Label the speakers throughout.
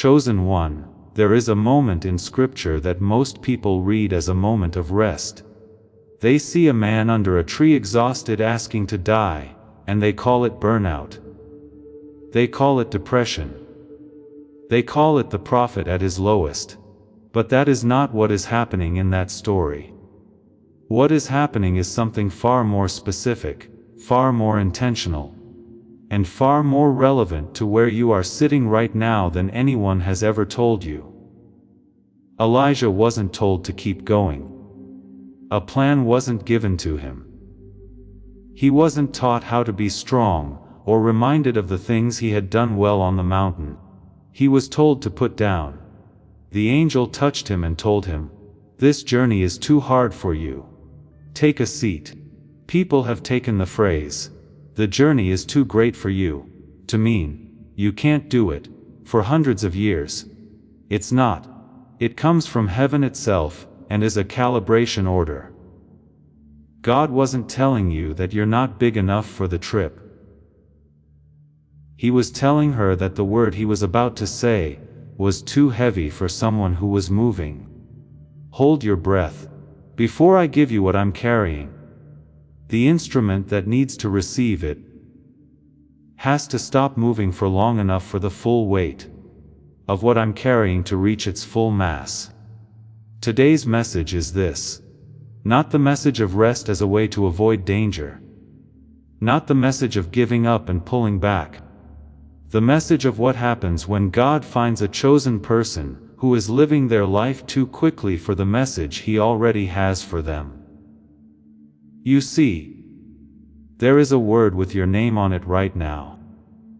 Speaker 1: Chosen one, there is a moment in Scripture that most people read as a moment of rest. They see a man under a tree exhausted asking to die, and they call it burnout. They call it depression. They call it the prophet at his lowest. But that is not what is happening in that story. What is happening is something far more specific, far more intentional, and far more relevant to where you are sitting right now than anyone has ever told you. Elijah wasn't told to keep going. A plan wasn't given to him. He wasn't taught how to be strong, or reminded of the things he had done well on the mountain. He was told to put down. The angel touched him and told him, "This journey is too hard for you. Take a seat." People have taken the phrase, "The journey is too great for you," to mean, "You can't do it," for hundreds of years. It's not. It comes from heaven itself, and is a calibration order. God wasn't telling you that you're not big enough for the trip. He was telling her that the word he was about to say was too heavy for someone who was moving. Hold your breath. Before I give you what I'm carrying, the instrument that needs to receive it has to stop moving for long enough for the full weight of what I'm carrying to reach its full mass. Today's message is this. Not the message of rest as a way to avoid danger. Not the message of giving up and pulling back. The message of what happens when God finds a chosen person who is living their life too quickly for the message He already has for them. You see, there is a word with your name on it right now.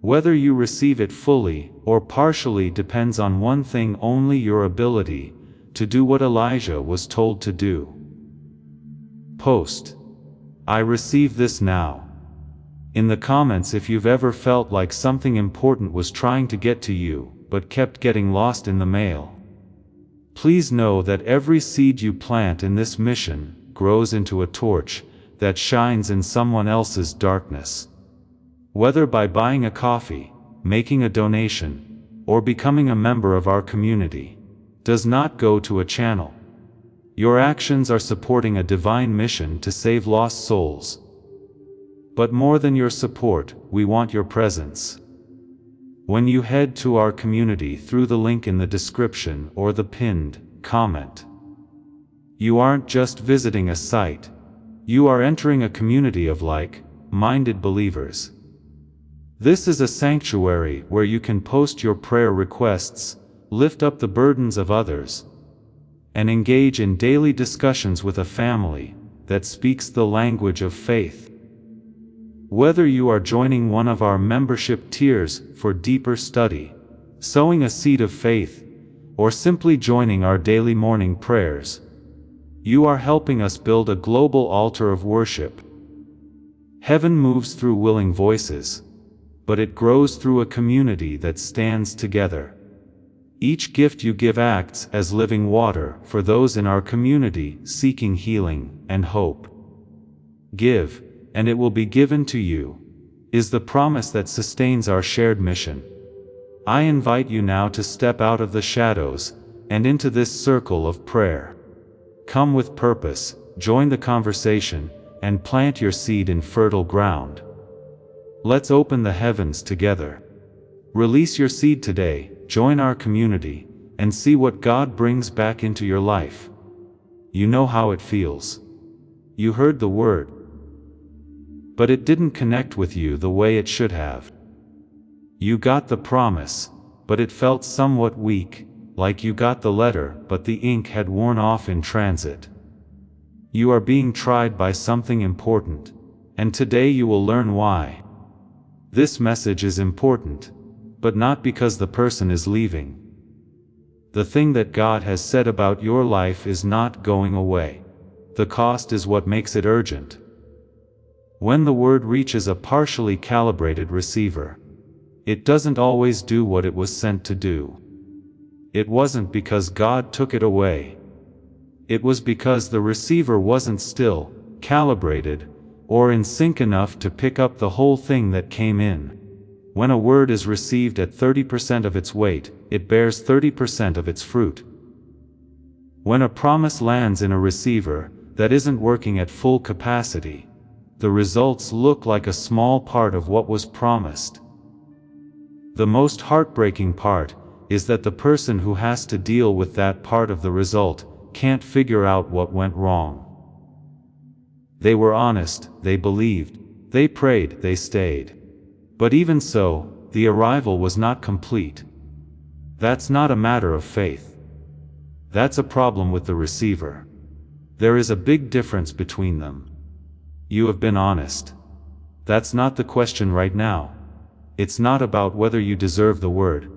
Speaker 1: Whether you receive it fully or partially depends on one thing only: your ability to do what Elijah was told to do. Post, "I receive this now," in the comments if you've ever felt like something important was trying to get to you, but kept getting lost in the mail. Please know that every seed you plant in this mission grows into a torch that shines in someone else's darkness. Whether by buying a coffee, making a donation, or becoming a member of our community, does not go to a channel. Your actions are supporting a divine mission to save lost souls. But more than your support, we want your presence. When you head to our community through the link in the description or the pinned comment, you aren't just visiting a site, you are entering a community of like-minded believers. This is a sanctuary where you can post your prayer requests, lift up the burdens of others, and engage in daily discussions with a family that speaks the language of faith. Whether you are joining one of our membership tiers for deeper study, sowing a seed of faith, or simply joining our daily morning prayers, you are helping us build a global altar of worship. Heaven moves through willing voices, but it grows through a community that stands together. Each gift you give acts as living water for those in our community seeking healing and hope. Give, and it will be given to you, is the promise that sustains our shared mission. I invite you now to step out of the shadows and into this circle of prayer. Come with purpose, join the conversation, and plant your seed in fertile ground. Let's open the heavens together. Release your seed today, join our community, and see what God brings back into your life. You know how it feels. You heard the word, but it didn't connect with you the way it should have. You got the promise, but it felt somewhat weak, like you got the letter but the ink had worn off in transit. You are being tried by something important, and today you will learn why. This message is important, but not because the person is leaving. The thing that God has said about your life is not going away. The cost is what makes it urgent. When the word reaches a partially calibrated receiver, it doesn't always do what it was sent to do. It wasn't because God took it away. It was because the receiver wasn't still, calibrated, or in sync enough to pick up the whole thing that came in. When a word is received at 30% of its weight, it bears 30% of its fruit. When a promise lands in a receiver that isn't working at full capacity, the results look like a small part of what was promised. The most heartbreaking part is that the person who has to deal with that part of the result can't figure out what went wrong. They were honest, they believed, they prayed, they stayed. But even so, the arrival was not complete. That's not a matter of faith. That's a problem with the receiver. There is a big difference between them. You have been honest. That's not the question right now. It's not about whether you deserve the word.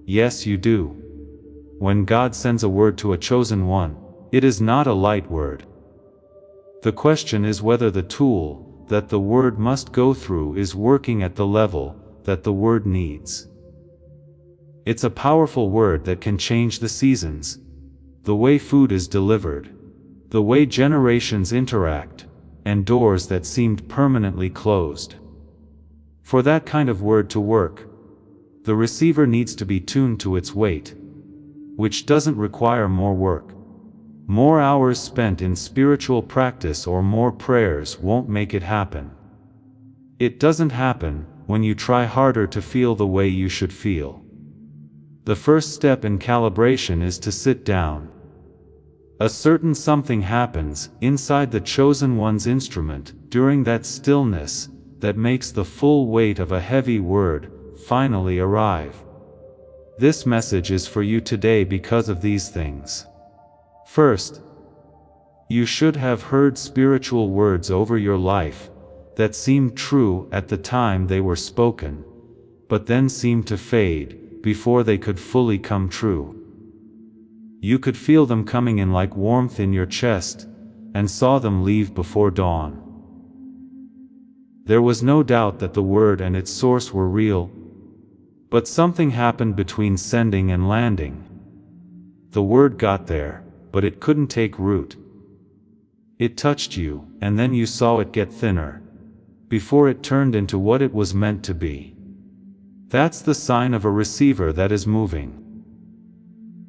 Speaker 1: Yes, you do. When God sends a word to a chosen one, it is not a light word. The question is whether the tool that the word must go through is working at the level that the word needs. It's a powerful word that can change the seasons, the way food is delivered, the way generations interact, and doors that seemed permanently closed. For that kind of word to work, the receiver needs to be tuned to its weight, which doesn't require more work. More hours spent in spiritual practice or more prayers won't make it happen. It doesn't happen when you try harder to feel the way you should feel. The first step in calibration is to sit down. A certain something happens inside the chosen one's instrument during that stillness that makes the full weight of a heavy word finally arrive. This message is for you today because of these things. First, you should have heard spiritual words over your life that seemed true at the time they were spoken, but then seemed to fade before they could fully come true. You could feel them coming in like warmth in your chest, and saw them leave before dawn. There was no doubt that the word and its source were real, but something happened between sending and landing. The word got there, but it couldn't take root. It touched you, and then you saw it get thinner, before it turned into what it was meant to be. That's the sign of a receiver that is moving.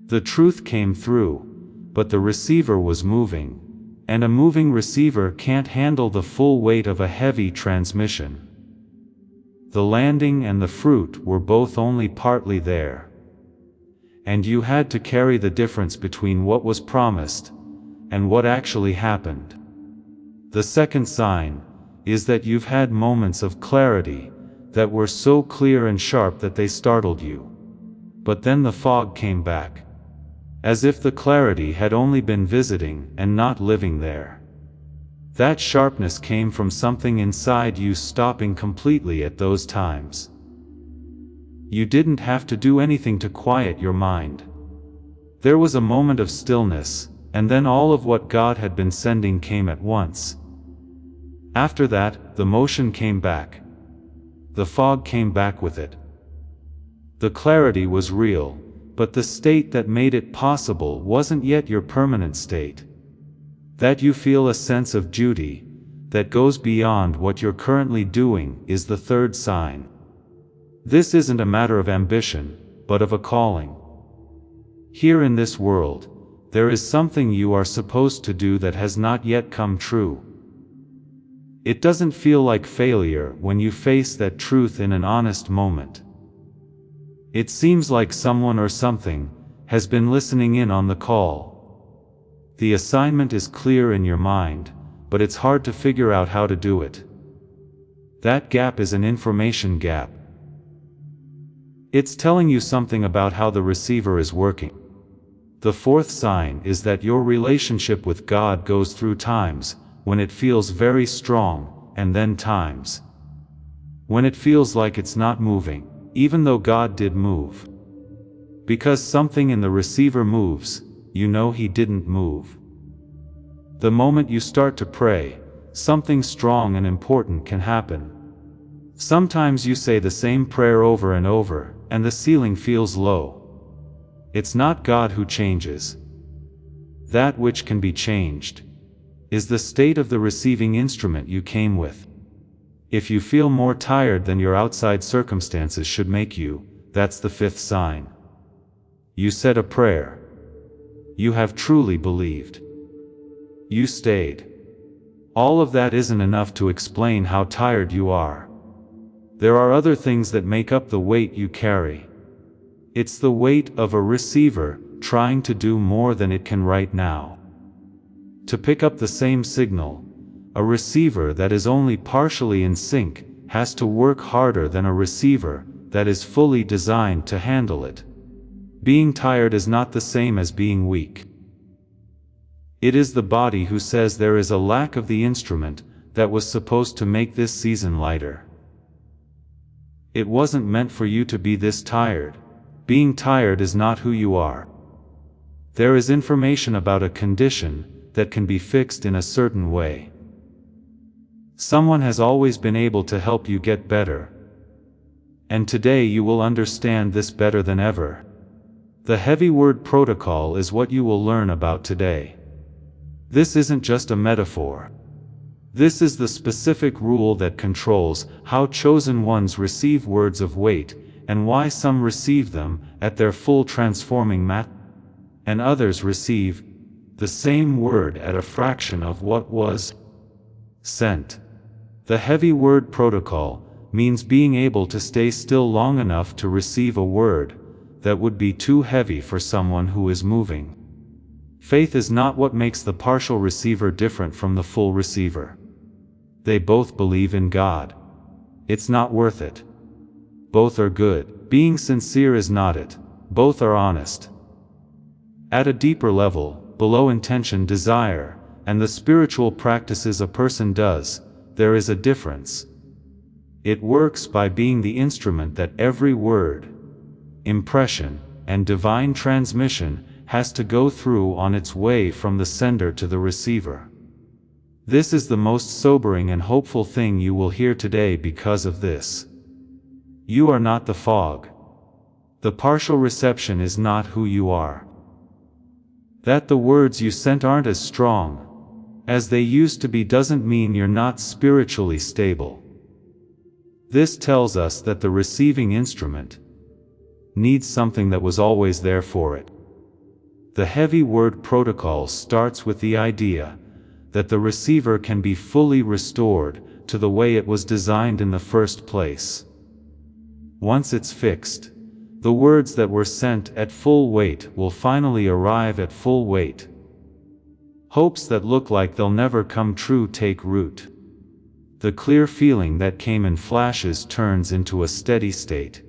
Speaker 1: The truth came through, but the receiver was moving, and a moving receiver can't handle the full weight of a heavy transmission. The landing and the fruit were both only partly there. And you had to carry the difference between what was promised and what actually happened. The second sign is that you've had moments of clarity that were so clear and sharp that they startled you. But then the fog came back, as if the clarity had only been visiting and not living there. That sharpness came from something inside you stopping completely at those times. You didn't have to do anything to quiet your mind. There was a moment of stillness, and then all of what God had been sending came at once. After that, the motion came back. The fog came back with it. The clarity was real, but the state that made it possible wasn't yet your permanent state. That you feel a sense of duty that goes beyond what you're currently doing is the third sign. This isn't a matter of ambition, but of a calling. Here in this world, there is something you are supposed to do that has not yet come true. It doesn't feel like failure when you face that truth in an honest moment. It seems like someone or something has been listening in on the call. The assignment is clear in your mind, but it's hard to figure out how to do it. That gap is an information gap. It's telling you something about how the receiver is working. The fourth sign is that your relationship with God goes through times when it feels very strong, and then times when it feels like it's not moving, even though God did move. Because something in the receiver moves, you know He didn't move. The moment you start to pray, something strong and important can happen. Sometimes you say the same prayer over and over, and the ceiling feels low. It's not God who changes. That which can be changed is the state of the receiving instrument you came with. If you feel more tired than your outside circumstances should make you, that's the fifth sign. You said a prayer. You have truly believed. You stayed. All of that isn't enough to explain how tired you are. There are other things that make up the weight you carry. It's the weight of a receiver trying to do more than it can right now. To pick up the same signal, a receiver that is only partially in sync has to work harder than a receiver that is fully designed to handle it. Being tired is not the same as being weak. It is the body who says there is a lack of the instrument that was supposed to make this season lighter. It wasn't meant for you to be this tired. Being tired is not who you are. There is information about a condition that can be fixed in a certain way. Someone has always been able to help you get better. And today you will understand this better than ever. The heavy word protocol is what you will learn about today. This isn't just a metaphor. This is the specific rule that controls how chosen ones receive words of weight, and why some receive them at their full transforming mat, and others receive the same word at a fraction of what was sent. The heavy word protocol means being able to stay still long enough to receive a word that would be too heavy for someone who is moving. Faith is not what makes the partial receiver different from the full receiver. They both believe in God. It's not worth it. Both are good. Being sincere is not it. Both are honest. At a deeper level, below intention, desire, and the spiritual practices a person does, there is a difference. It works by being the instrument that every word, impression, and divine transmission has to go through on its way from the sender to the receiver. This is the most sobering and hopeful thing you will hear today because of this. You are not the fog. The partial reception is not who you are. That the words you sent aren't as strong as they used to be doesn't mean you're not spiritually stable. This tells us that the receiving instrument needs something that was always there for it. The heavy word protocol starts with the idea that the receiver can be fully restored to the way it was designed in the first place. Once it's fixed, the words that were sent at full weight will finally arrive at full weight. Hopes that look like they'll never come true take root. The clear feeling that came in flashes turns into a steady state.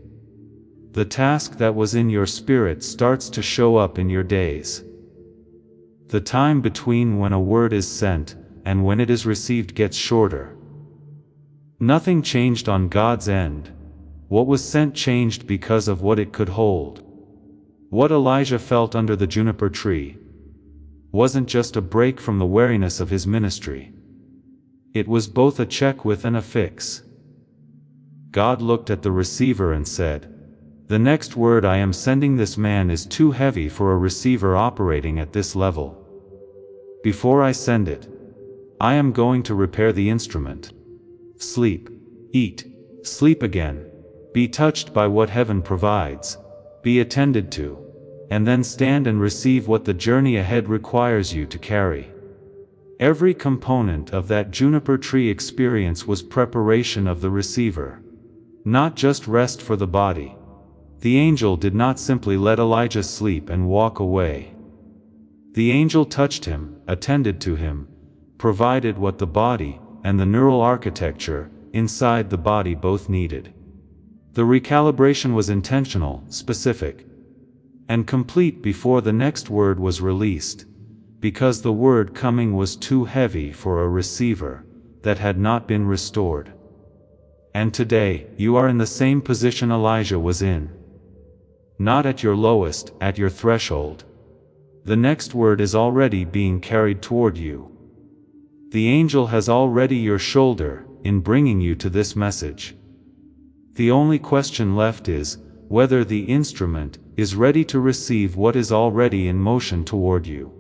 Speaker 1: The task that was in your spirit starts to show up in your days. The time between when a word is sent and when it is received gets shorter. Nothing changed on God's end. What was sent changed because of what it could hold. What Elijah felt under the juniper tree wasn't just a break from the weariness of his ministry. It was both a check with and a fix. God looked at the receiver and said, "The next word I am sending this man is too heavy for a receiver operating at this level. Before I send it, I am going to repair the instrument. Sleep, eat, sleep again, be touched by what heaven provides, be attended to, and then stand and receive what the journey ahead requires you to carry." Every component of that juniper tree experience was preparation of the receiver, not just rest for the body. The angel did not simply let Elijah sleep and walk away. The angel touched him, attended to him, provided what the body and the neural architecture inside the body both needed. The recalibration was intentional, specific, and complete before the next word was released, because the word coming was too heavy for a receiver that had not been restored. And today, you are in the same position Elijah was in. Not at your lowest, at your threshold. The next word is already being carried toward you. The angel has already your shoulder in bringing you to this message. The only question left is whether the instrument is ready to receive what is already in motion toward you.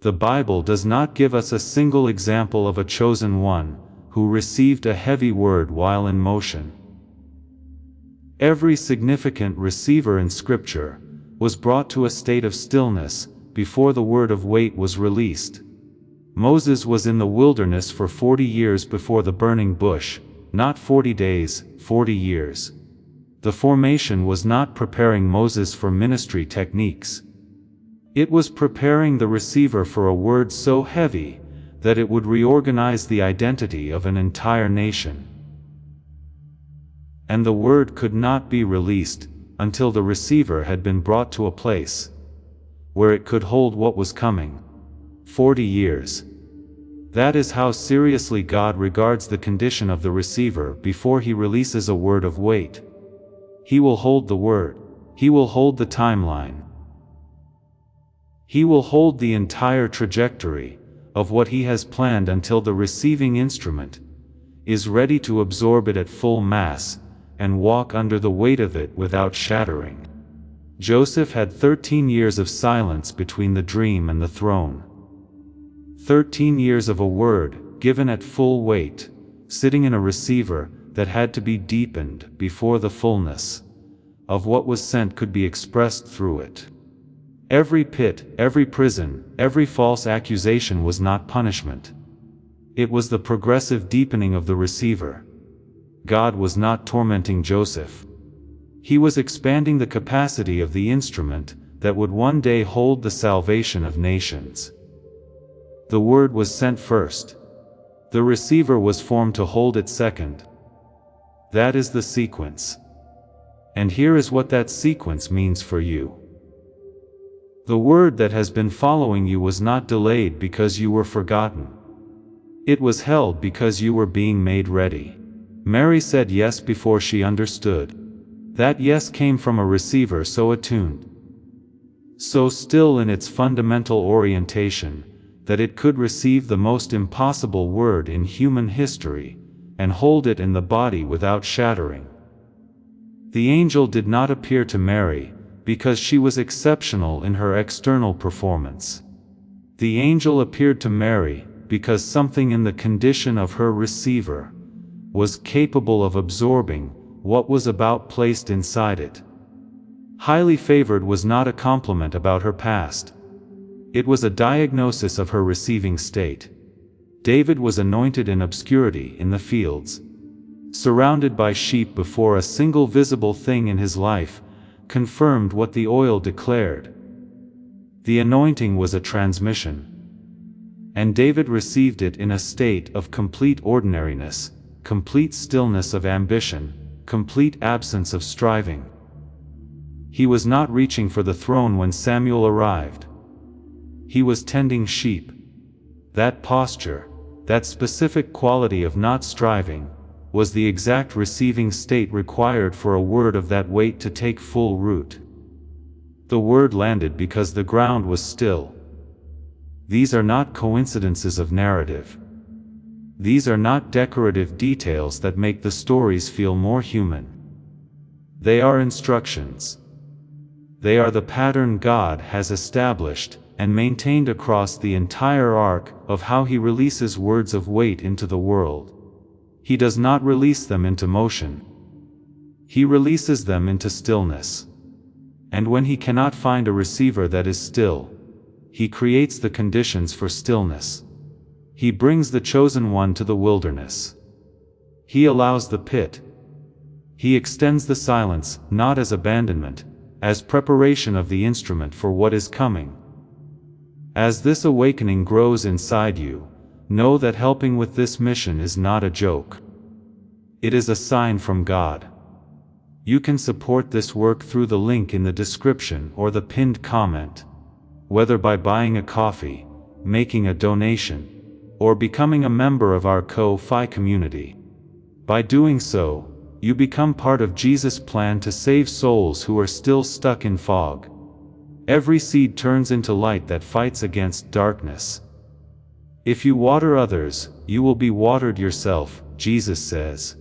Speaker 1: The Bible does not give us a single example of a chosen one who received a heavy word while in motion. Every significant receiver in Scripture was brought to a state of stillness before the word of weight was released. Moses was in the wilderness for 40 years before the burning bush, not 40 days, 40 years. The formation was not preparing Moses for ministry techniques. It was preparing the receiver for a word so heavy that it would reorganize the identity of an entire nation. And the word could not be released until the receiver had been brought to a place where it could hold what was coming. 40 years. That is how seriously God regards the condition of the receiver before he releases a word of weight. He will hold the word. He will hold the timeline. He will hold the entire trajectory of what he has planned until the receiving instrument is ready to absorb it at full mass and walk under the weight of it without shattering. Joseph had 13 years of silence between the dream and the throne. 13 years of a word, given at full weight, sitting in a receiver that had to be deepened before the fullness of what was sent could be expressed through it. Every pit, every prison, every false accusation was not punishment. It was the progressive deepening of the receiver. God was not tormenting Joseph. He was expanding the capacity of the instrument that would one day hold the salvation of nations. The word was sent first. The receiver was formed to hold it second. That is the sequence. And here is what that sequence means for you. The word that has been following you was not delayed because you were forgotten. It was held because you were being made ready. Mary said yes before she understood. That yes came from a receiver so attuned, so still in its fundamental orientation, that it could receive the most impossible word in human history, and hold it in the body without shattering. The angel did not appear to Mary, because she was exceptional in her external performance. The angel appeared to Mary, because something in the condition of her receiver was capable of absorbing what was about placed inside it. Highly favored was not a compliment about her past. It was a diagnosis of her receiving state. David was anointed in obscurity in the fields, surrounded by sheep before a single visible thing in his life confirmed what the oil declared. The anointing was a transmission. And David received it in a state of complete ordinariness, complete stillness of ambition, complete absence of striving. He was not reaching for the throne when Samuel arrived. He was tending sheep. That posture, that specific quality of not striving, was the exact receiving state required for a word of that weight to take full root. The word landed because the ground was still. These are not coincidences of narrative. These are not decorative details that make the stories feel more human. They are instructions. They are the pattern God has established and maintained across the entire arc of how He releases words of weight into the world. He does not release them into motion. He releases them into stillness. And when He cannot find a receiver that is still, He creates the conditions for stillness. He brings the chosen one to the wilderness. He allows the pit. He extends the silence, not as abandonment, as preparation of the instrument for what is coming. As this awakening grows inside you, know that helping with this mission is not a joke. It is a sign from God. You can support this work through the link in the description or the pinned comment, whether by buying a coffee, making a donation, or becoming a member of our Ko-Fi community. By doing so, you become part of Jesus' plan to save souls who are still stuck in fog. Every seed turns into light that fights against darkness. If you water others, you will be watered yourself, Jesus says.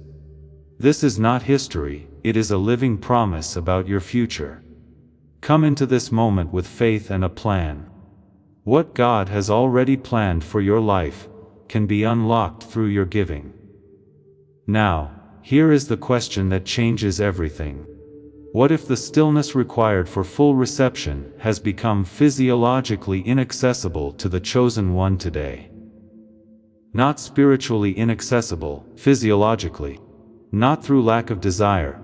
Speaker 1: This is not history, it is a living promise about your future. Come into this moment with faith and a plan. What God has already planned for your life can be unlocked through your giving. Now, here is the question that changes everything. What if the stillness required for full reception has become physiologically inaccessible to the chosen one today? Not spiritually inaccessible, physiologically. Not through lack of desire.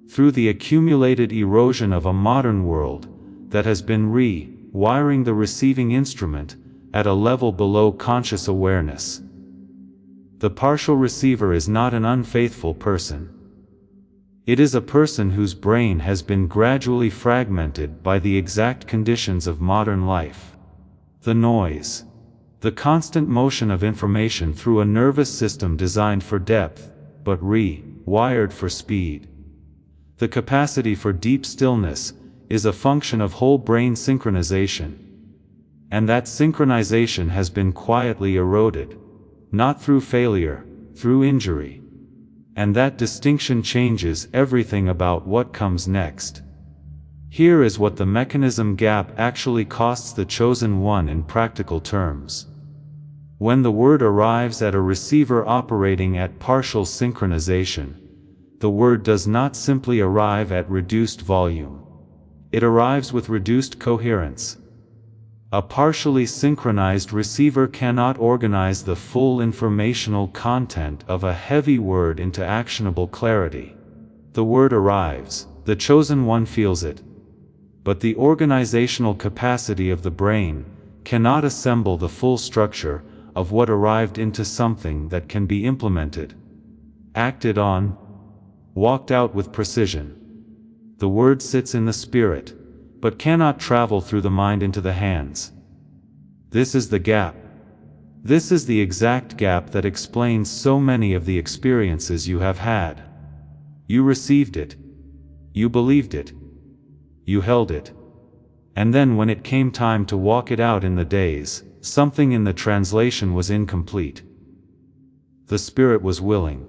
Speaker 1: Through the accumulated erosion of a modern world that has been re-wiring the receiving instrument at a level below conscious awareness. The partial receiver is not an unfaithful person. It is a person whose brain has been gradually fragmented by the exact conditions of modern life. The noise. The constant motion of information through a nervous system designed for depth, but re-wired for speed. The capacity for deep stillness is a function of whole brain synchronization. And that synchronization has been quietly eroded, not through failure, through injury. And that distinction changes everything about what comes next. Here is what the mechanism gap actually costs the chosen one in practical terms. When the word arrives at a receiver operating at partial synchronization, the word does not simply arrive at reduced volume. It arrives with reduced coherence. A partially synchronized receiver cannot organize the full informational content of a heavy word into actionable clarity. The word arrives, the chosen one feels it. But the organizational capacity of the brain cannot assemble the full structure of what arrived into something that can be implemented, acted on, walked out with precision. The word sits in the spirit, but cannot travel through the mind into the hands. This is the gap. This is the exact gap that explains so many of the experiences you have had. You received it. You believed it. You held it. And then when it came time to walk it out in the days, something in the translation was incomplete. The spirit was willing.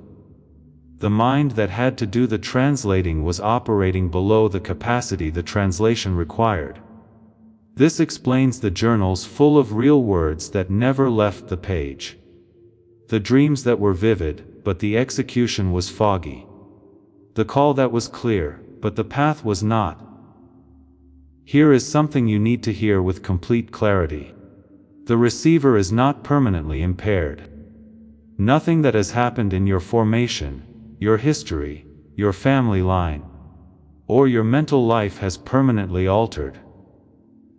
Speaker 1: The mind that had to do the translating was operating below the capacity the translation required. This explains the journals full of real words that never left the page. The dreams that were vivid, but the execution was foggy. The call that was clear, but the path was not. Here is something you need to hear with complete clarity. The receiver is not permanently impaired. Nothing that has happened in your formation, your history, your family line, or your mental life has permanently altered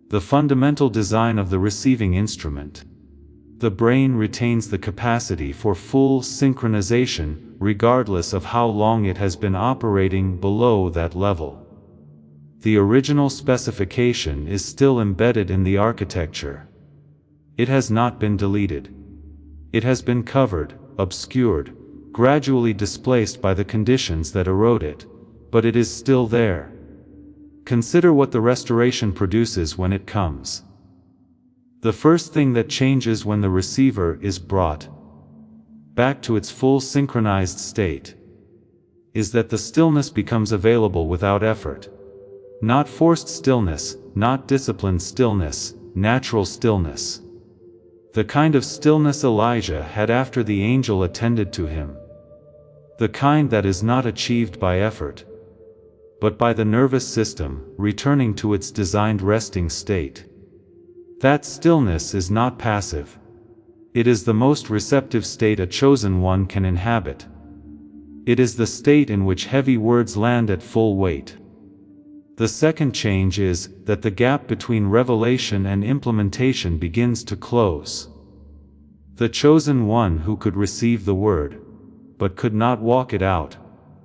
Speaker 1: the fundamental design of the receiving instrument. The brain retains the capacity for full synchronization, regardless of how long it has been operating below that level. The original specification is still embedded in the architecture. It has not been deleted. It has been covered, obscured, gradually displaced by the conditions that erode it, but it is still there. Consider what the restoration produces when it comes. The first thing that changes when the receiver is brought back to its full synchronized state is that the stillness becomes available without effort. Not forced stillness, not disciplined stillness, natural stillness. The kind of stillness Elijah had after the angel attended to him. The kind that is not achieved by effort, but by the nervous system returning to its designed resting state. That stillness is not passive. It is the most receptive state a chosen one can inhabit. It is the state in which heavy words land at full weight. The second change is that the gap between revelation and implementation begins to close. The chosen one who could receive the word, but could not walk it out,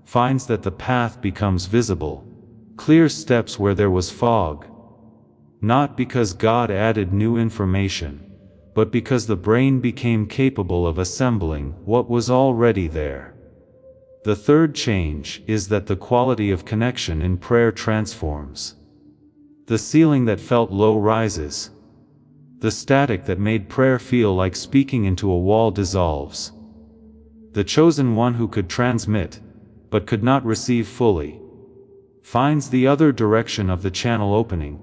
Speaker 1: finds that the path becomes visible, clear steps where there was fog. Not because God added new information, but because the brain became capable of assembling what was already there. The third change is that the quality of connection in prayer transforms. The ceiling that felt low rises. The static that made prayer feel like speaking into a wall dissolves. The chosen one who could transmit, but could not receive fully, finds the other direction of the channel opening,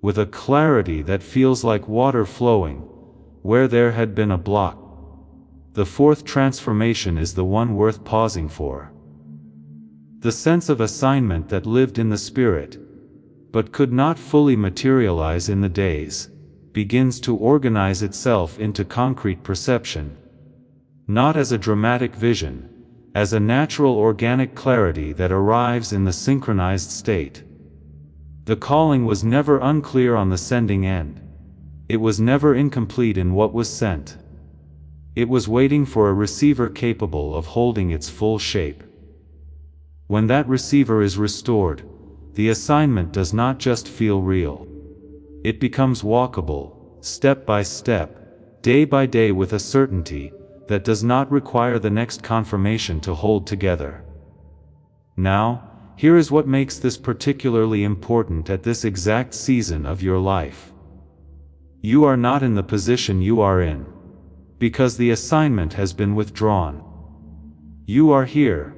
Speaker 1: with a clarity that feels like water flowing, where there had been a block. the fourth transformation is the one worth pausing for. The sense of assignment that lived in the spirit, but could not fully materialize in the days, begins to organize itself into concrete perception, not as a dramatic vision, as a natural organic clarity that arrives in the synchronized state. The calling was never unclear on the sending end. It was never incomplete in what was sent. It was waiting for a receiver capable of holding its full shape. When that receiver is restored, the assignment does not just feel real. It becomes walkable, step by step, day by day, with a certainty that does not require the next confirmation to hold together. Now, here is what makes this particularly important at this exact season of your life. You are not in the position you are in, because the assignment has been withdrawn. You are here,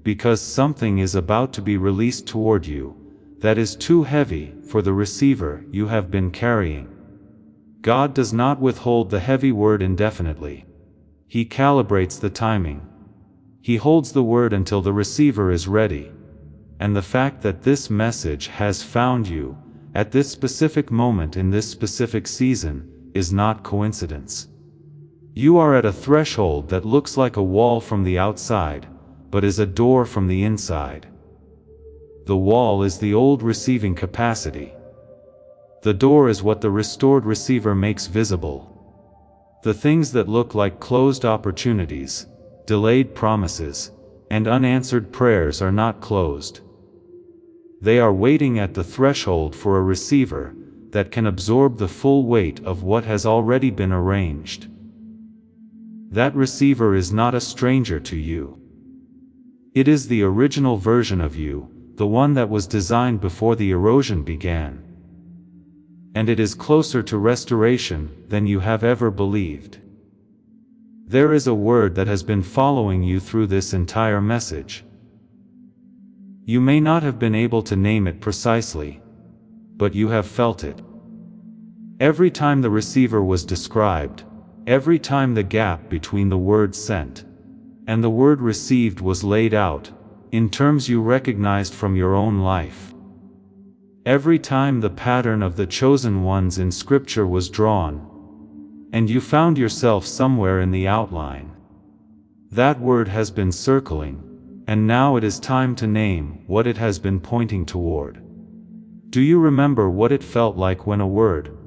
Speaker 1: because something is about to be released toward you, that is too heavy for the receiver you have been carrying. God does not withhold the heavy word indefinitely. He calibrates the timing. He holds the word until the receiver is ready. And the fact that this message has found you, at this specific moment in this specific season, is not coincidence. You are at a threshold that looks like a wall from the outside, but is a door from the inside. The wall is the old receiving capacity. The door is what the restored receiver makes visible. The things that look like closed opportunities, delayed promises, and unanswered prayers are not closed. They are waiting at the threshold for a receiver that can absorb the full weight of what has already been arranged. That receiver is not a stranger to you. It is the original version of you, the one that was designed before the erosion began. And it is closer to restoration than you have ever believed. There is a word that has been following you through this entire message. You may not have been able to name it precisely, but you have felt it. Every time the receiver was described, every time the gap between the word sent and the word received was laid out, in terms you recognized from your own life. Every time the pattern of the chosen ones in Scripture was drawn, and you found yourself somewhere in the outline. That word has been circling, and now it is time to name what it has been pointing toward. Do you remember what it felt like when a word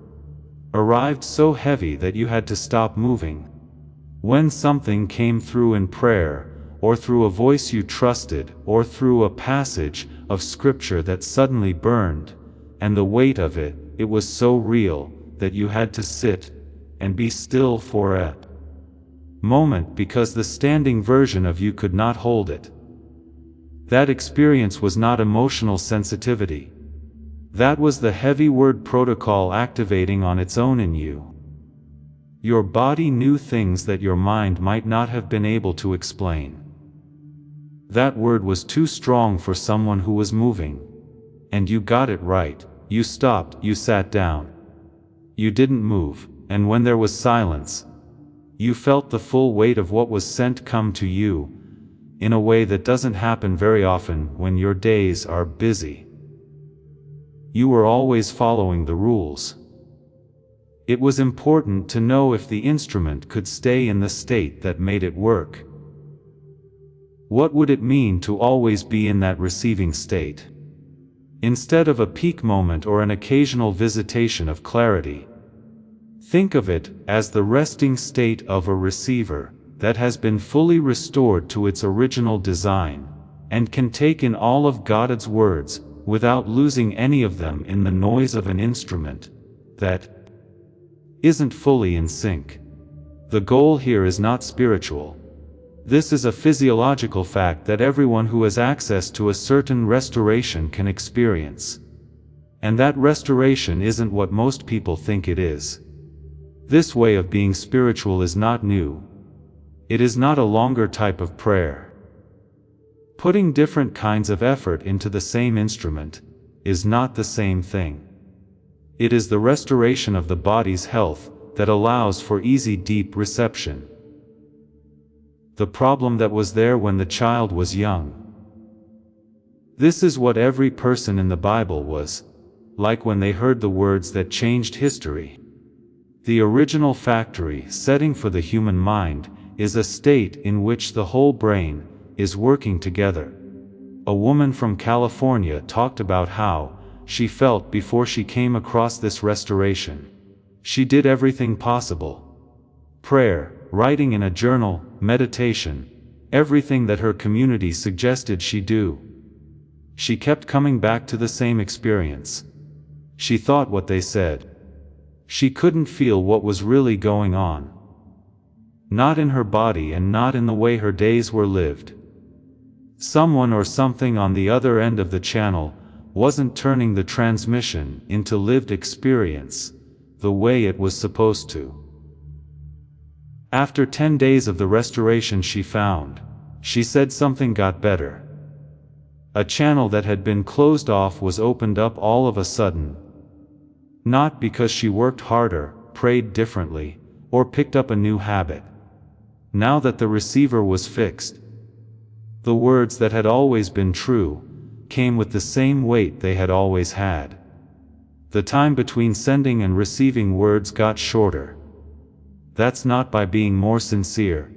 Speaker 1: arrived so heavy that you had to stop moving? When something came through in prayer, or through a voice you trusted, or through a passage of Scripture that suddenly burned, and the weight of it, it was so real that you had to sit and be still for a moment because the standing version of you could not hold it. That experience was not emotional sensitivity. That was the heavy word protocol activating on its own in you. Your body knew things that your mind might not have been able to explain. That word was too strong for someone who was moving. And you got it right. You stopped, you sat down. You didn't move, and when there was silence, you felt the full weight of what was sent come to you, in a way that doesn't happen very often when your days are busy. You were always following the rules. It was important to know if the instrument could stay in the state that made it work. What would it mean to always be in that receiving state? Instead of a peak moment or an occasional visitation of clarity, think of it as the resting state of a receiver that has been fully restored to its original design, and can take in all of God's words, without losing any of them in the noise of an instrument that isn't fully in sync. The goal here is not spiritual. This is a physiological fact that everyone who has access to a certain restoration can experience. And that restoration isn't what most people think it is. This way of being spiritual is not new. It is not a longer type of prayer. Putting different kinds of effort into the same instrument is not the same thing. It is the restoration of the body's health that allows for easy deep reception. the problem that was there when the child was young. This is what every person in the Bible was like when they heard the words that changed history. The original factory setting for the human mind is a state in which the whole brain is working together. A woman from California talked about how she felt before she came across this restoration. She did everything possible. Prayer, writing in a journal, meditation, everything that her community suggested she do. She kept coming back to the same experience. She thought what they said. She couldn't feel what was really going on. Not in her body and not in the way her days were lived. Someone or something on the other end of the channel wasn't turning the transmission into lived experience the way it was supposed to. After 10 days of the restoration she said something got better. A channel that had been closed off was opened up all of a sudden. Not because she worked harder, prayed differently, or picked up a new habit. Now that the receiver was fixed, the words that had always been true came with the same weight they had always had. The time between sending and receiving words got shorter. That's not by being more sincere,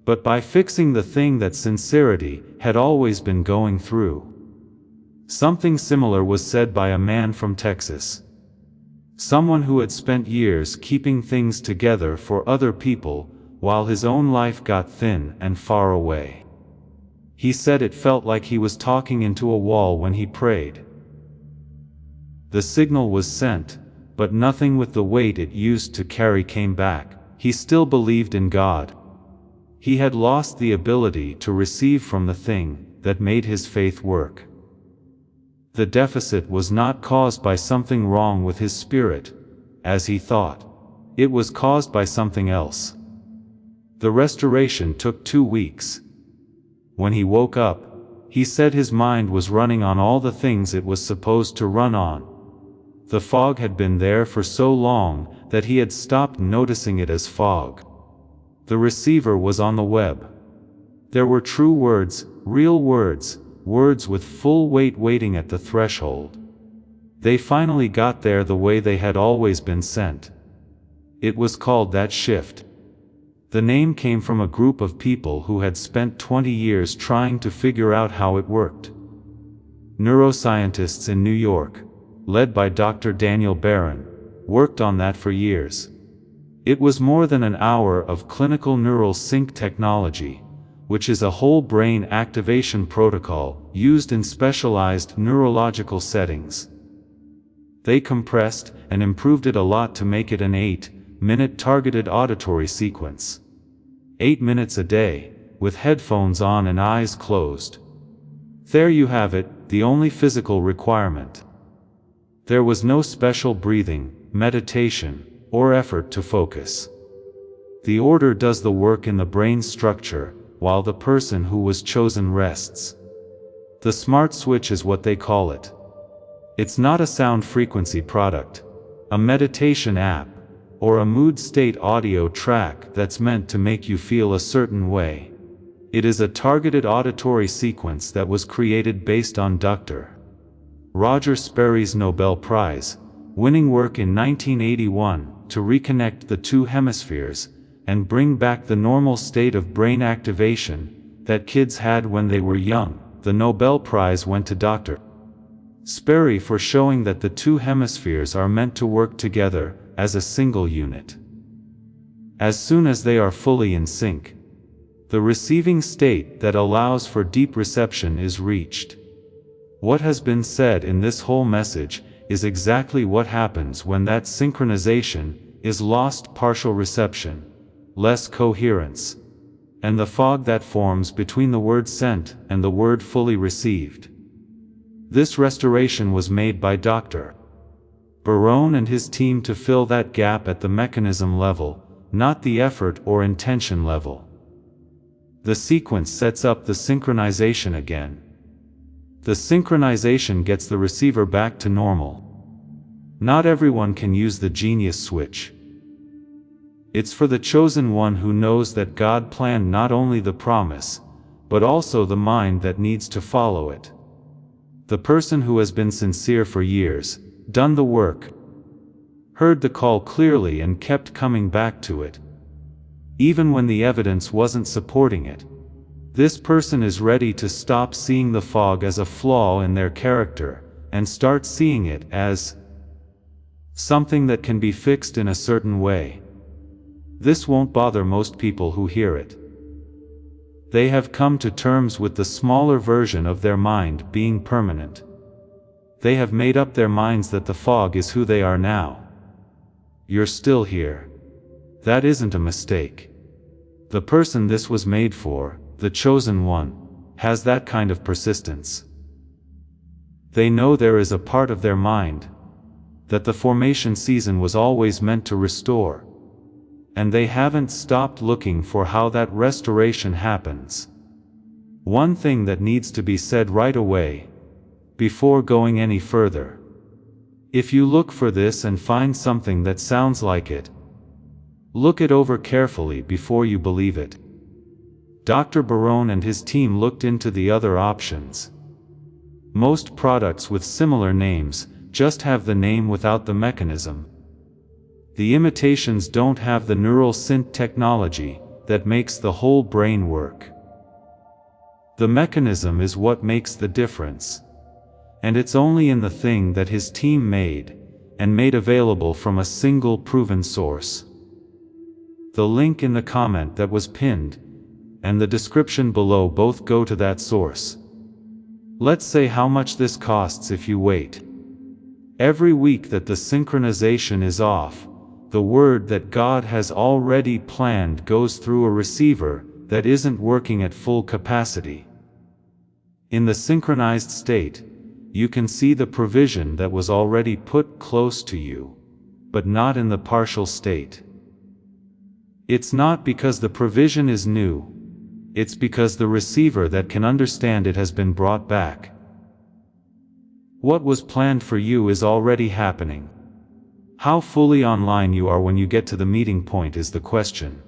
Speaker 1: but by fixing the thing that sincerity had always been going through. Something similar was said by a man from Texas. Someone who had spent years keeping things together for other people while his own life got thin and far away. He said it felt like he was talking into a wall when he prayed. The signal was sent, but nothing with the weight it used to carry came back. He still believed in God. He had lost the ability to receive from the thing that made his faith work. The deficit was not caused by something wrong with his spirit, as he thought. It was caused by something else. The restoration took 2 weeks. When he woke up, he said his mind was running on all the things it was supposed to run on. The fog had been there for so long that he had stopped noticing it as fog. The receiver was on the web. There were true words, real words, words with full weight waiting at the threshold. They finally got there the way they had always been sent. It was called that shift. The name came from a group of people who had spent 20 years trying to figure out how it worked. Neuroscientists in New York, led by Dr. Daniel Barron, worked on that for years. It was more than an hour of clinical neural sync technology, which is a whole brain activation protocol used in specialized neurological settings. They compressed and improved it a lot to make it an 8-minute targeted auditory sequence. 8 minutes a day, with headphones on and eyes closed. There you have it, the only physical requirement. There was no special breathing, meditation, or effort to focus. The order does the work in the brain structure, while the person who was chosen rests. The smart switch is what they call it. It's not a sound frequency product, a meditation app, or a mood state audio track that's meant to make you feel a certain way. It is a targeted auditory sequence that was created based on Dr. Roger Sperry's Nobel Prize winning work in 1981 to reconnect the two hemispheres and bring back the normal state of brain activation that kids had when they were young. The Nobel Prize went to Dr. Sperry for showing that the two hemispheres are meant to work together as a single unit. As soon as they are fully in sync, the receiving state that allows for deep reception is reached. What has been said in this whole message is exactly what happens when that synchronization is lost: partial reception, less coherence, and the fog that forms between the word sent and the word fully received. This restoration was made by Dr. Barone and his team to fill that gap at the mechanism level, not the effort or intention level. The sequence sets up the synchronization again. The synchronization gets the receiver back to normal. Not everyone can use the genius switch. It's for the chosen one who knows that God planned not only the promise, but also the mind that needs to follow it. The person who has been sincere for years, done the work, heard the call clearly and kept coming back to it, even when the evidence wasn't supporting it. This person is ready to stop seeing the fog as a flaw in their character, and start seeing it as something that can be fixed in a certain way. This won't bother most people who hear it. They have come to terms with the smaller version of their mind being permanent. They have made up their minds that the fog is who they are now. You're still here. That isn't a mistake. The person this was made for, the chosen one, has that kind of persistence. They know there is a part of their mind that the formation season was always meant to restore, and they haven't stopped looking for how that restoration happens. One thing that needs to be said right away, before going any further. If you look for this and find something that sounds like it, look it over carefully before you believe it. Dr. Barone and his team looked into the other options. Most products with similar names just have the name without the mechanism. The imitations don't have the neural synth technology that makes the whole brain work. The mechanism is what makes the difference. And it's only in the thing that his team made, and made available from a single proven source. The link in the comment that was pinned, and the description below both go to that source. Let's say how much this costs if you wait. Every week that the synchronization is off, the word that God has already planned goes through a receiver that isn't working at full capacity. In the synchronized state, you can see the provision that was already put close to you, but not in the partial state. It's not because the provision is new, it's because the receiver that can understand it has been brought back. What was planned for you is already happening. How fully online you are when you get to the meeting point is the question.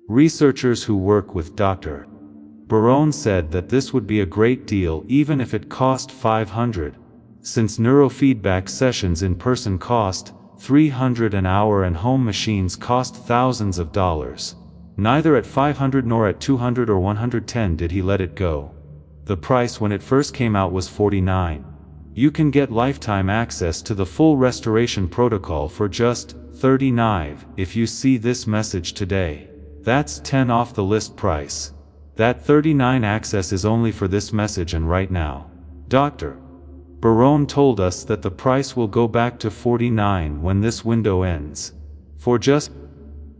Speaker 1: Researchers who work with Dr. Barone said that this would be a great deal even if it cost $500, since neurofeedback sessions in person cost $300 an hour and home machines cost thousands of dollars. Neither at $500 nor at $200 or $110 did he let it go. The price when it first came out was $49. You can get lifetime access to the full restoration protocol for just $39 if you see this message today. That's $10 off the list price. That $39 access is only for this message and right now. Dr. Barone told us that the price will go back to $49 when this window ends. For just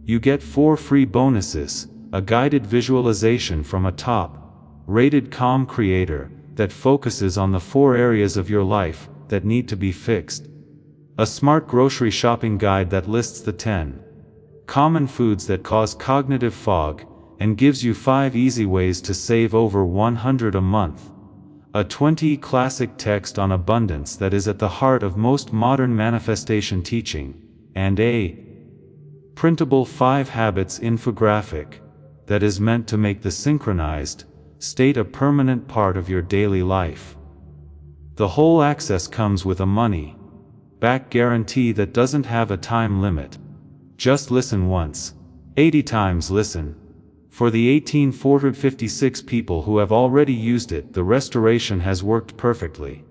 Speaker 1: you get 4 free bonuses, a guided visualization from a top-rated calm creator that focuses on the 4 areas of your life that need to be fixed, a smart grocery shopping guide that lists the 10 common foods that cause cognitive fog and gives you 5 easy ways to save over $100 a month, a 20 classic text on abundance that is at the heart of most modern manifestation teaching, and a printable 5 habits infographic that is meant to make the synchronized state a permanent part of your daily life. The whole access comes with a money-back guarantee that doesn't have a time limit. Just listen once. 80 times listen. For the 1,856 people who have already used it, the restoration has worked perfectly.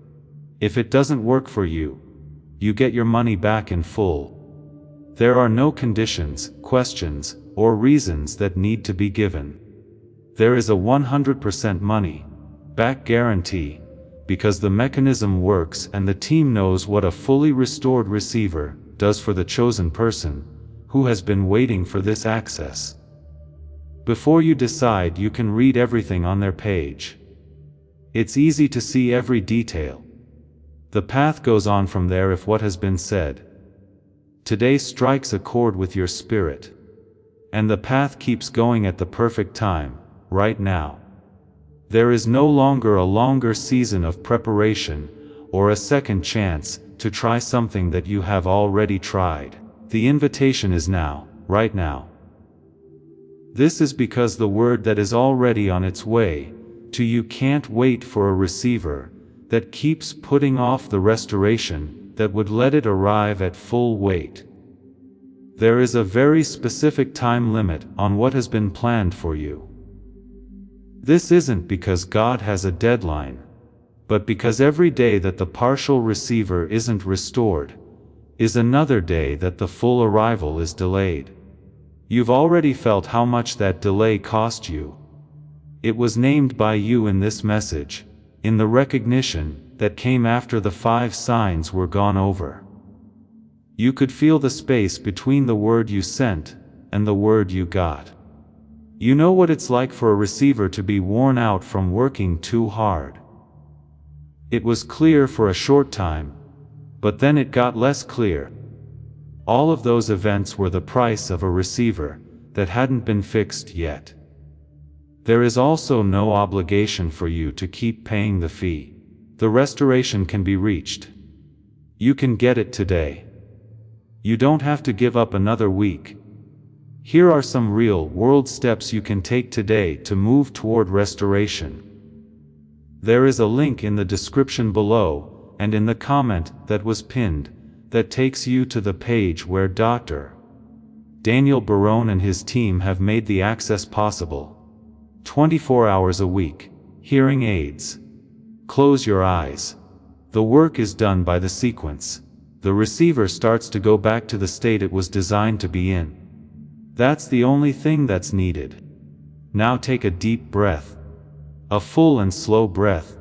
Speaker 1: If it doesn't work for you, you get your money back in full. There are no conditions, questions, or reasons that need to be given. There is a 100% money-back guarantee, because the mechanism works and the team knows what a fully restored receiver does for the chosen person, who has been waiting for this access. Before you decide, you can read everything on their page. It's easy to see every detail. The path goes on from there if what has been said today strikes a chord with your spirit. And the path keeps going at the perfect time, right now. There is no longer a longer season of preparation, or a second chance to try something that you have already tried. the invitation is now, right now. This is because the word that is already on its way to you can't wait for a receiver that keeps putting off the restoration that would let it arrive at full weight. There is a very specific time limit on what has been planned for you. This isn't because God has a deadline, but because every day that the partial receiver isn't restored is another day that the full arrival is delayed. You've already felt how much that delay cost you. It was named by you in this message, in the recognition that came after the 5 signs were gone over. You could feel the space between the word you sent and the word you got. You know what it's like for a receiver to be worn out from working too hard. It was clear for a short time, but then it got less clear. All of those events were the price of a receiver that hadn't been fixed yet. There is also no obligation for you to keep paying the fee. The restoration can be reached. You can get it today. You don't have to give up another week. Here are some real-world steps you can take today to move toward restoration. There is a link in the description below and in the comment that was pinned that takes you to the page where Dr. Daniel Barone and his team have made the access possible. 24 hours a week. Hearing aids. Close your eyes. The work is done by the sequence. The receiver starts to go back to the state it was designed to be in. That's the only thing that's needed. Now take a deep breath. A full and slow breath.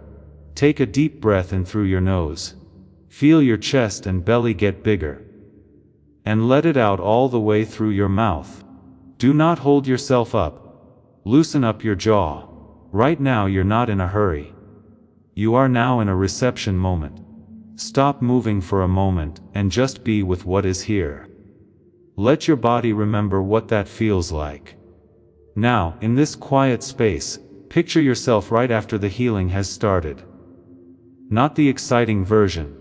Speaker 1: Take a deep breath in through your nose. Feel your chest and belly get bigger. And let it out all the way through your mouth. Do not hold yourself up. Loosen up your jaw. Right now you're not in a hurry. You are now in a reception moment. Stop moving for a moment and just be with what is here. Let your body remember what that feels like. Now, in this quiet space, picture yourself right after the healing has started. Not the exciting version,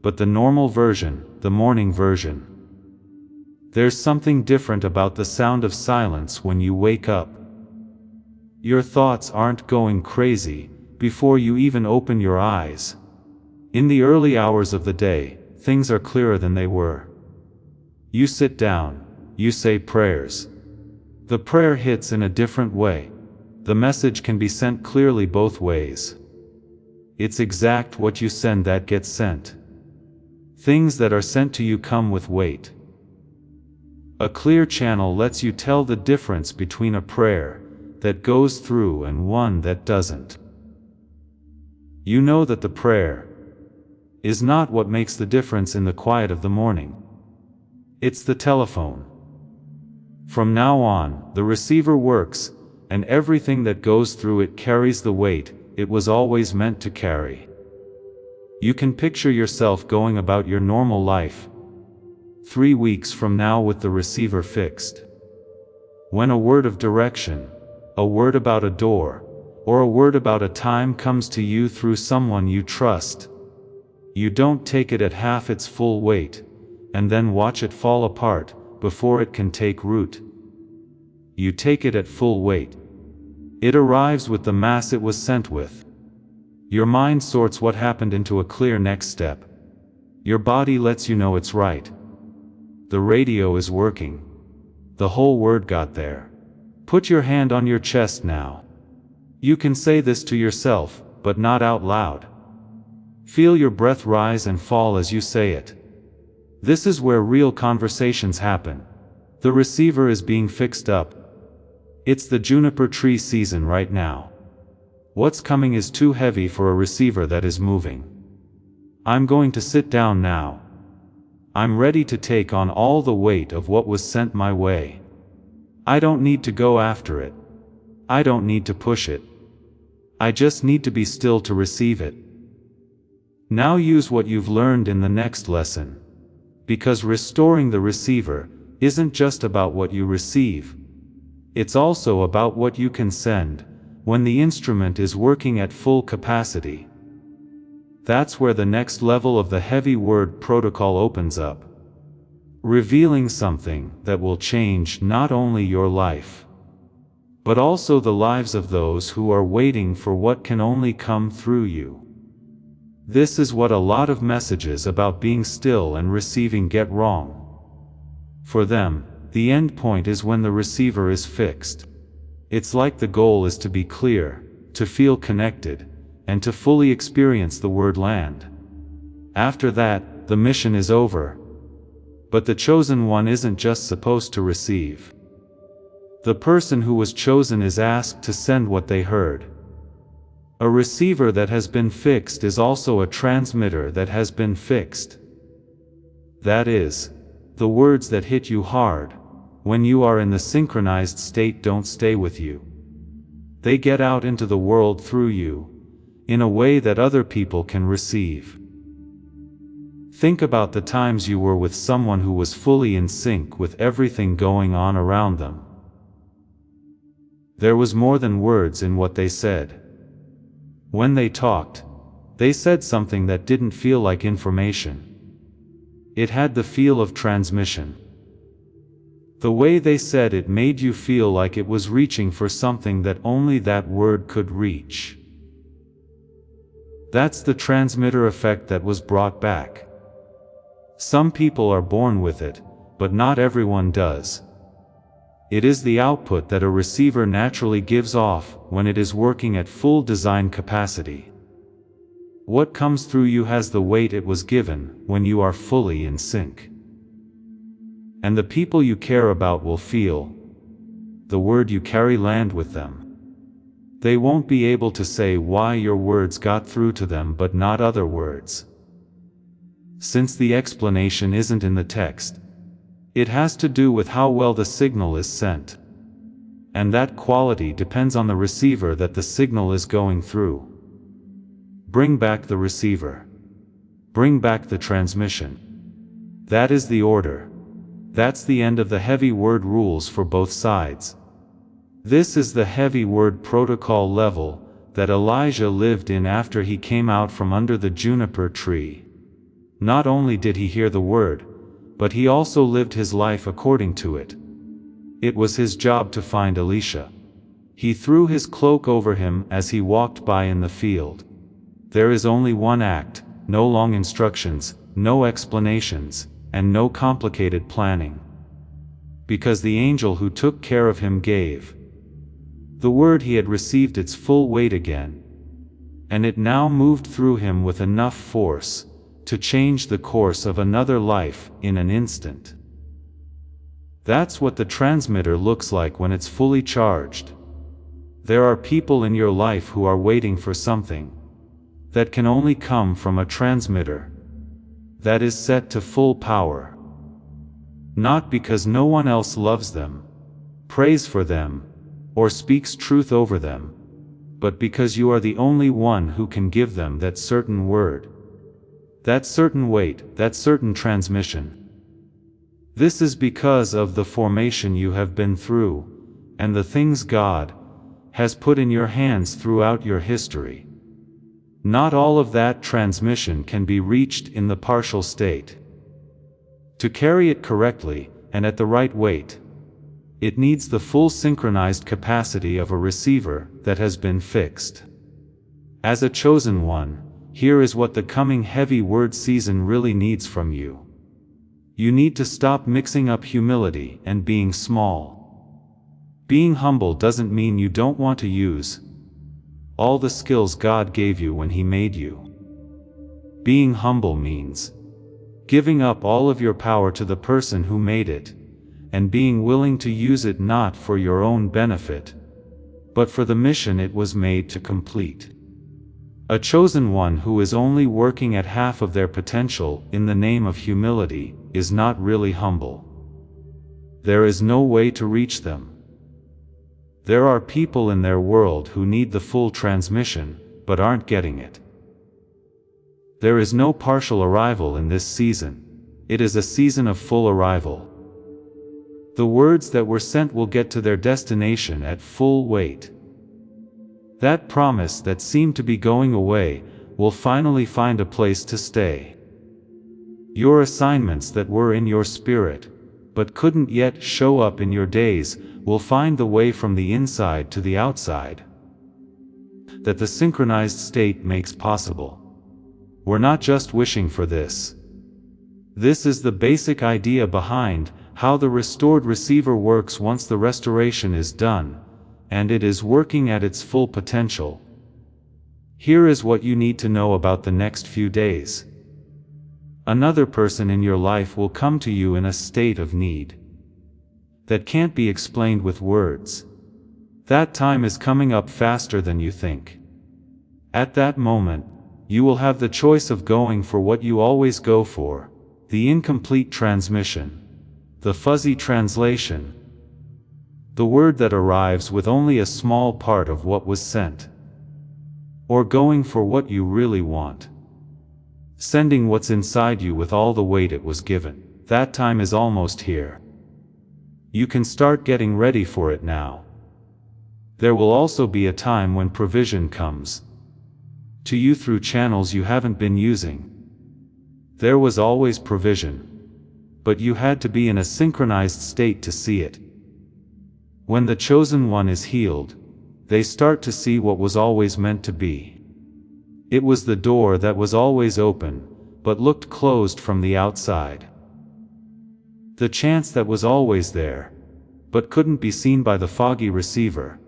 Speaker 1: but the normal version, the morning version. There's something different about the sound of silence when you wake up. Your thoughts aren't going crazy before you even open your eyes. In the early hours of the day, things are clearer than they were. You sit down, you say prayers. The prayer hits in a different way. The message can be sent clearly both ways. It's exact what you send that gets sent. Things that are sent to you come with weight. A clear channel lets you tell the difference between a prayer that goes through and one that doesn't. You know that the prayer is not what makes the difference in the quiet of the morning. It's the telephone. From now on, the receiver works, and everything that goes through it carries the weight it was always meant to carry. You can picture yourself going about your normal life 3 weeks from now with the receiver fixed. When a word of direction, a word about a door, or a word about a time comes to you through someone you trust, you don't take it at half its full weight, and then watch it fall apart before it can take root. You take it at full weight. It arrives with the mass it was sent with. Your mind sorts what happened into a clear next step. Your body lets you know it's right. The radio is working. The whole word got there. Put your hand on your chest now. You can say this to yourself, but not out loud. Feel your breath rise and fall as you say it. This is where real conversations happen. The receiver is being fixed up. It's the juniper tree season right now. What's coming is too heavy for a receiver that is moving. I'm going to sit down now. I'm ready to take on all the weight of what was sent my way. I don't need to go after it. I don't need to push it. I just need to be still to receive it. Now use what you've learned in the next lesson. Because restoring the receiver isn't just about what you receive. It's also about what you can send when the instrument is working at full capacity. That's where the next level of the heavy word protocol opens up. revealing something that will change not only your life, but also the lives of those who are waiting for what can only come through you. This is what a lot of messages about being still and receiving get wrong. For them, the end point is when the receiver is fixed. It's like the goal is to be clear, to feel connected, and to fully experience the word land. After that, the mission is over. But the chosen one isn't just supposed to receive. The person who was chosen is asked to send what they heard. A receiver that has been fixed is also a transmitter that has been fixed. That is, the words that hit you hard, when you are in the synchronized state, don't stay with you. They get out into the world through you, in a way that other people can receive. Think about the times you were with someone who was fully in sync with everything going on around them. There was more than words in what they said. When they talked, they said something that didn't feel like information. It had the feel of transmission. The way they said it made you feel like it was reaching for something that only that word could reach. That's the transmitter effect that was brought back. Some people are born with it, but not everyone does. It is the output that a receiver naturally gives off when it is working at full design capacity. What comes through you has the weight it was given when you are fully in sync. And the people you care about will feel the word you carry land with them. They won't be able to say why your words got through to them but not other words. Since the explanation isn't in the text, it has to do with how well the signal is sent. And that quality depends on the receiver that the signal is going through. Bring back the receiver. Bring back the transmission. That is the order. That's the end of the heavy word rules for both sides. This is the heavy word protocol level that Elijah lived in after he came out from under the juniper tree. Not only did he hear the word, but he also lived his life according to it. It was his job to find Elisha. He threw his cloak over him as he walked by in the field. There is only one act, no long instructions, no explanations, and no complicated planning. Because the angel who took care of him gave the word, he had received its full weight again. And it now moved through him with enough force to change the course of another life in an instant. That's what the transmitter looks like when it's fully charged. There are people in your life who are waiting for something that can only come from a transmitter that is set to full power. Not because no one else loves them, prays for them, or speaks truth over them, but because you are the only one who can give them that certain word, that certain weight, that certain transmission. This is because of the formation you have been through, and the things God has put in your hands throughout your history. Not all of that transmission can be reached in the partial state. To carry it correctly, and at the right weight, it needs the full synchronized capacity of a receiver that has been fixed. As a chosen one, here is what the coming heavy word season really needs from you. You need to stop mixing up humility and being small. Being humble doesn't mean you don't want to use all the skills God gave you when He made you. Being humble means giving up all of your power to the person who made it, and being willing to use it not for your own benefit, but for the mission it was made to complete. A chosen one who is only working at half of their potential in the name of humility is not really humble. There is no way to reach them. There are people in their world who need the full transmission, but aren't getting it. There is no partial arrival in this season. It is a season of full arrival. The words that were sent will get to their destination at full weight. That promise that seemed to be going away will finally find a place to stay. Your assignments that were in your spirit, but couldn't yet show up in your days, will find the way from the inside to the outside that the synchronized state makes possible. We're not just wishing for this. This is the basic idea behind how the restored receiver works once the restoration is done, and it is working at its full potential. Here is what you need to know about the next few days. Another person in your life will come to you in a state of need that can't be explained with words. That time is coming up faster than you think. At that moment, you will have the choice of going for what you always go for, the incomplete transmission, the fuzzy translation, the word that arrives with only a small part of what was sent, or going for what you really want, sending what's inside you with all the weight it was given. That time is almost here. You can start getting ready for it now. There will also be a time when provision comes to you through channels you haven't been using. There was always provision, but you had to be in a synchronized state to see it. When the chosen one is healed, they start to see what was always meant to be. It was the door that was always open, but looked closed from the outside. The chance that was always there, but couldn't be seen by the foggy receiver.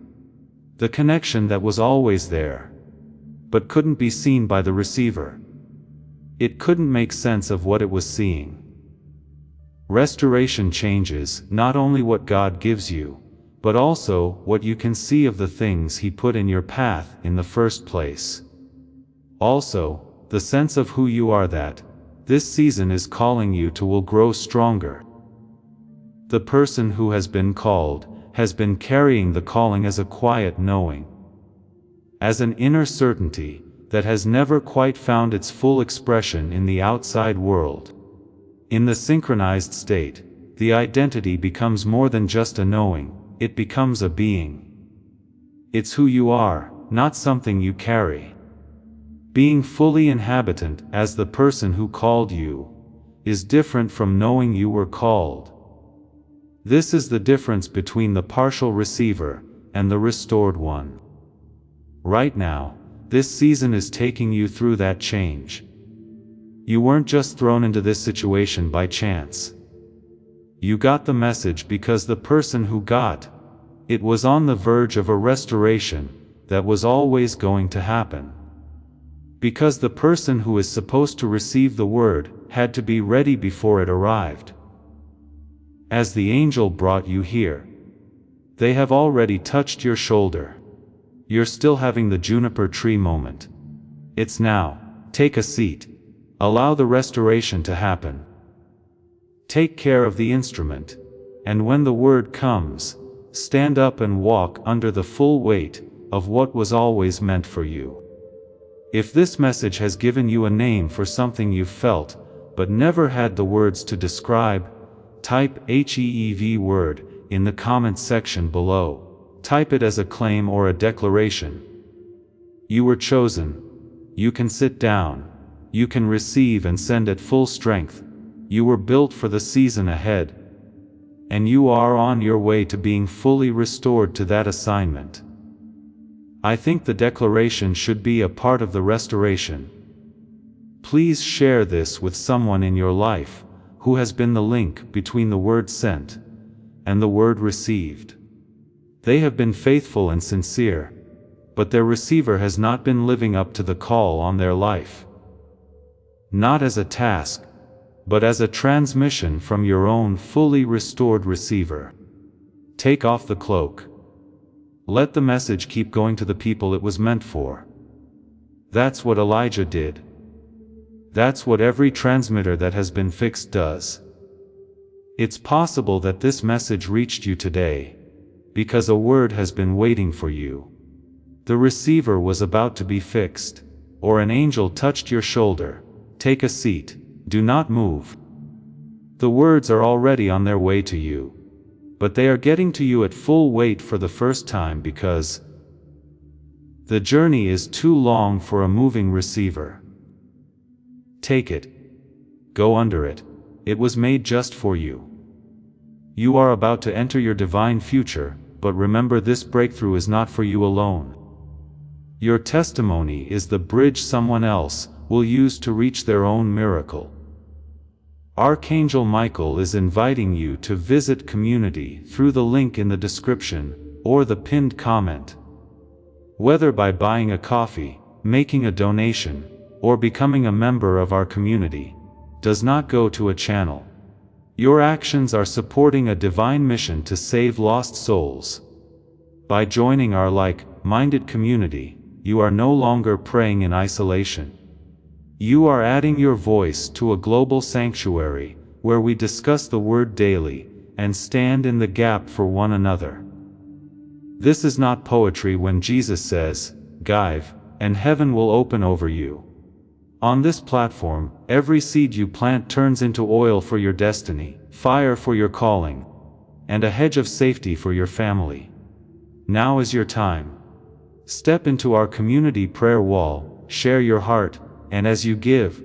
Speaker 1: The connection that was always there, but couldn't be seen by the receiver. It couldn't make sense of what it was seeing. Restoration changes not only what God gives you, but also what you can see of the things He put in your path in the first place. Also, the sense of who you are that this season is calling you to will grow stronger. The person who has been called has been carrying the calling as a quiet knowing, as an inner certainty that has never quite found its full expression in the outside world. In the synchronized state, the identity becomes more than just a knowing, it becomes a being. It's who you are, not something you carry. Being fully inhabitant as the person who called you is different from knowing you were called. This is the difference between the partial receiver and the restored one. Right now, this season is taking you through that change. You weren't just thrown into this situation by chance. You got the message because the person who got it was on the verge of a restoration that was always going to happen. Because the person who is supposed to receive the word had to be ready before it arrived. As the angel brought you here, they have already touched your shoulder. You're still having the juniper tree moment. It's now. Take a seat. Allow the restoration to happen. Take care of the instrument, and when the word comes, stand up and walk under the full weight of what was always meant for you. If this message has given you a name for something you've felt, but never had the words to describe, type HEEV word in the comments section below. Type it as a claim or a declaration. You were chosen. You can sit down. You can receive and send at full strength. You were built for the season ahead. And you are on your way to being fully restored to that assignment. I think the declaration should be a part of the restoration. Please share this with someone in your life who has been the link between the word sent and the word received. They have been faithful and sincere, but their receiver has not been living up to the call on their life. Not as a task, but as a transmission from your own fully restored receiver. Take off the cloak. Let the message keep going to the people it was meant for. That's what Elijah did. That's what every transmitter that has been fixed does. It's possible that this message reached you today, because a word has been waiting for you. The receiver was about to be fixed, or an angel touched your shoulder. Take a seat, do not move. The words are already on their way to you, but they are getting to you at full weight for the first time because the journey is too long for a moving receiver. Take it. Go under it. It was made just for you. You are about to enter your divine future, but remember, this breakthrough is not for you alone. Your testimony is the bridge someone else will use to reach their own miracle. Archangel Michael is inviting you to visit community through the link in the description or the pinned comment. Whether by buying a coffee, making a donation, or becoming a member of our community, does not go to a channel. Your actions are supporting a divine mission to save lost souls. By joining our like-minded community, you are no longer praying in isolation. You are adding your voice to a global sanctuary, where we discuss the Word daily, and stand in the gap for one another. This is not poetry when Jesus says, "Give, and heaven will open over you." On this platform, every seed you plant turns into oil for your destiny, fire for your calling, and a hedge of safety for your family. Now is your time. Step into our community prayer wall, share your heart, and as you give,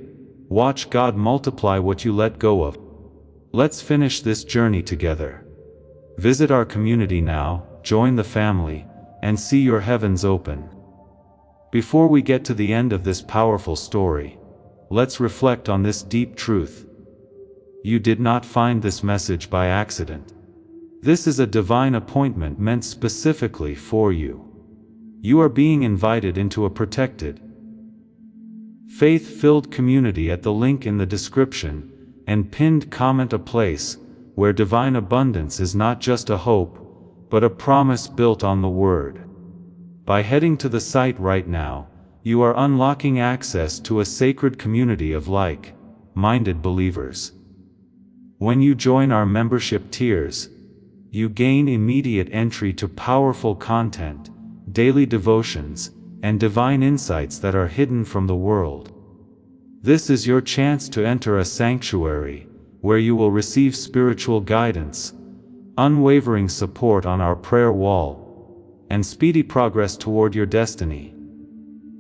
Speaker 1: watch God multiply what you let go of. Let's finish this journey together. Visit our community now, join the family, and see your heavens open. Before we get to the end of this powerful story, let's reflect on this deep truth. You did not find this message by accident. This is a divine appointment meant specifically for you. You are being invited into a protected, faith-filled community at the link in the description and pinned comment, a place where divine abundance is not just a hope, but a promise built on the Word. By heading to the site right now, you are unlocking access to a sacred community of like-minded believers. When you join our membership tiers, you gain immediate entry to powerful content, daily devotions, and divine insights that are hidden from the world. This is your chance to enter a sanctuary, where you will receive spiritual guidance, unwavering support on our prayer wall, and speedy progress toward your destiny.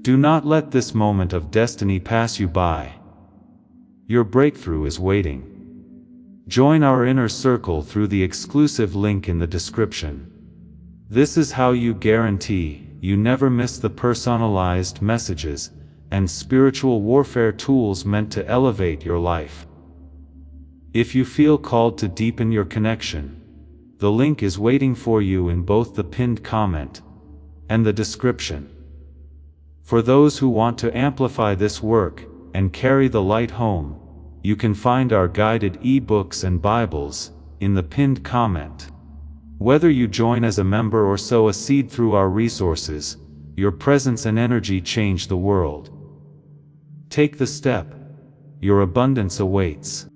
Speaker 1: Do not let this moment of destiny pass you by. Your breakthrough is waiting. Join our inner circle through the exclusive link in the description. This is how you guarantee you never miss the personalized messages and spiritual warfare tools meant to elevate your life. If you feel called to deepen your connection, the link is waiting for you in both the pinned comment and the description. For those who want to amplify this work and carry the light home, you can find our guided e-books and Bibles in the pinned comment. Whether you join as a member or sow a seed through our resources, your presence and energy change the world. Take the step. Your abundance awaits.